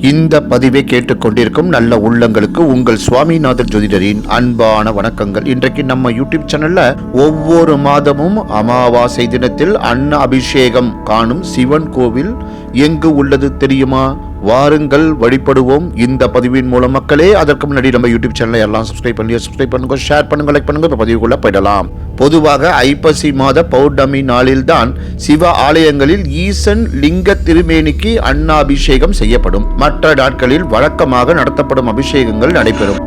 இந்த பதிவை கேட்டுக்கொண்டிருக்கும் நல்ல உள்ளங்களுக்கு உங்கள் சுவாமிநாதன் ஜோதிடரின் அன்பான வணக்கங்கள். இன்றைக்கு நம்ம யூடியூப் சேனல்ல ஒவ்வொரு மாதமும் அமாவாசை தினத்தில் அன்ன அபிஷேகம் காணும் சிவன் கோவில் எங்கு உள்ளது தெரியுமா? வாருங்கள் வழிபடுவோம். இந்த பதிவின் மூலம் மக்களே, அதற்கு முன்னாடி நம்ம யூடியூப் சேனலை எல்லாம் சப்ஸ்கிரைப் பண்ணுங்க, ஷேர் பண்ணுங்க, லைக் பண்ணுங்க. இப்ப பதிவுக்குள்ள போயிடலாம். பொதுவாக ஐப்பசி மாத பௌர்ணமி நாளில்தான் சிவ ஆலயங்களில் ஈசன் லிங்க திருமேனிக்கு அன்னாபிஷேகம் செய்யப்படும். மற்ற நாட்களில் வழக்கமாக நடத்தப்படும் அபிஷேகங்கள் நடைபெறும்.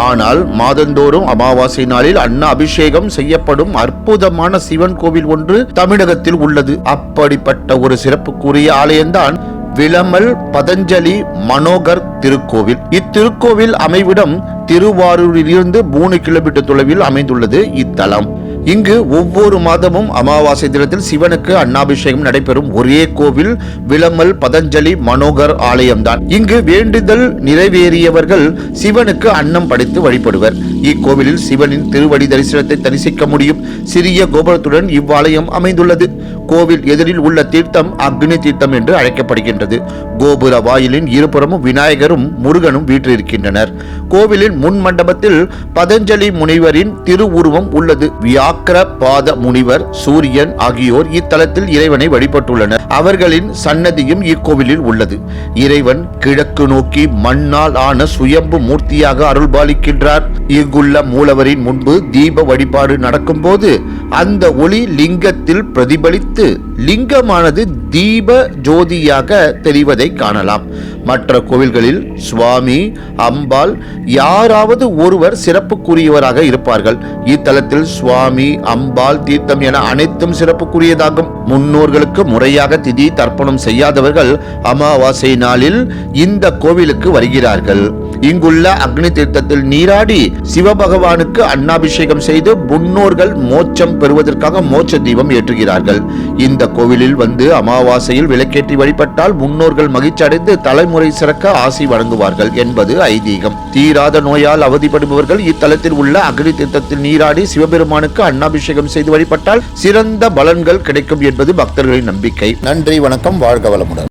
ஆனால் மாதந்தோறும் அமாவாசை நாளில் அன்ன அபிஷேகம் செய்யப்படும் அற்புதமான சிவன் கோவில் ஒன்று தமிழகத்தில் உள்ளது. அப்படிப்பட்ட ஒரு சிறப்புக்குரிய ஆலயம்தான் விளமல் பதஞ்சலி மனோகர் திருக்கோவில். இத்திருக்கோவில் அமைவிடம் திருவாரூரிலிருந்து 3 கிலோமீட்டர் தொலைவில் அமைந்துள்ளது இத்தலம். இங்கு ஒவ்வொரு மாதமும் அமாவாசை தினத்தில் சிவனுக்கு அன்னாபிஷேகம் நடைபெறும் ஒரே கோவில் விளமல் பதஞ்சலி மனோகர் ஆலயம்தான். இங்கு வேண்டுதல் நிறைவேறியவர்கள் சிவனுக்கு அன்னம் படைத்து வழிபடுவர். இக்கோவிலில் சிவனின் திருவடி தரிசனத்தை தரிசிக்க முடியும். சிறிய கோபுரத்துடன் இவ்வாலயம் அமைந்துள்ளது. கோவில் எதிரில் உள்ள தீர்த்தம் அக்னி தீர்த்தம் என்று அழைக்கப்படுகின்றது. கோபுர வாயிலின் இருபுறமும் விநாயகரும் முருகனும் வீற்றிருக்கின்றனர். கோவிலின் முன் மண்டபத்தில் பதஞ்சலி முனிவரின் திருவுருவம் உள்ளது. வியாக்கிர பாத முனிவர், சூரியன் ஆகியோர் இத்தலத்தில் இறைவனை வழிபட்டுள்ளனர். அவர்களின் சன்னதியும் இக்கோவிலில் உள்ளது. இறைவன் கிழக்கு நோக்கி மண்ணால் ஆன சுயம்பு மூர்த்தியாக அருள்பாலிக்கின்றார். இங்குள்ள மூலவரின் முன்பு தீப வழிபாடு நடக்கும் போது அந்த ஒளி லிங்கத்தில் பிரதிபலித்து லிங்கமானது தீப ஜோதியாக தெரிவதை காணலாம். மற்ற கோவில்களில் சுவாமி, அம்பாள் யாராவது ஒருவர் சிறப்புக்குரியவராக இருப்பார்கள். இத்தலத்தில் சுவாமி, அம்பாள், தீர்த்தம் என அனைத்தும் சிறப்புக்குரியதாகும். முன்னோர்களுக்கு முறையாக திதி தர்ப்பணம் செய்யாதவர்கள் அமாவாசை நாளில் இந்த கோவிலுக்கு வருகிறார்கள். இங்குள்ள அக்னி தீர்த்தத்தில் நீராடி சிவபகவானுக்கு அன்னாபிஷேகம் செய்து முன்னோர்கள் மோட்சம் பெறுவதற்காக மோட்ச தீபம் ஏற்றுகிறார்கள். இந்த கோவிலில் வந்து அமாவாசையில் விளக்கேற்றி வழிபட்டால் முன்னோர்கள் மகிழ்ச்சி அடைந்து தலைமுறை சிறக்க ஆசி வழங்குவார்கள் என்பது ஐதீகம். தீராத நோயால் அவதிப்படுபவர்கள் இத்தலத்தில் உள்ள அக்னி தீர்த்தத்தில் நீராடி சிவபெருமானுக்கு அன்னாபிஷேகம் செய்து வழிபட்டால் சிறந்த பலன்கள் கிடைக்கும் என்பது பக்தர்களின் நம்பிக்கை. நன்றி, வணக்கம், வாழ்க வளமுடன்.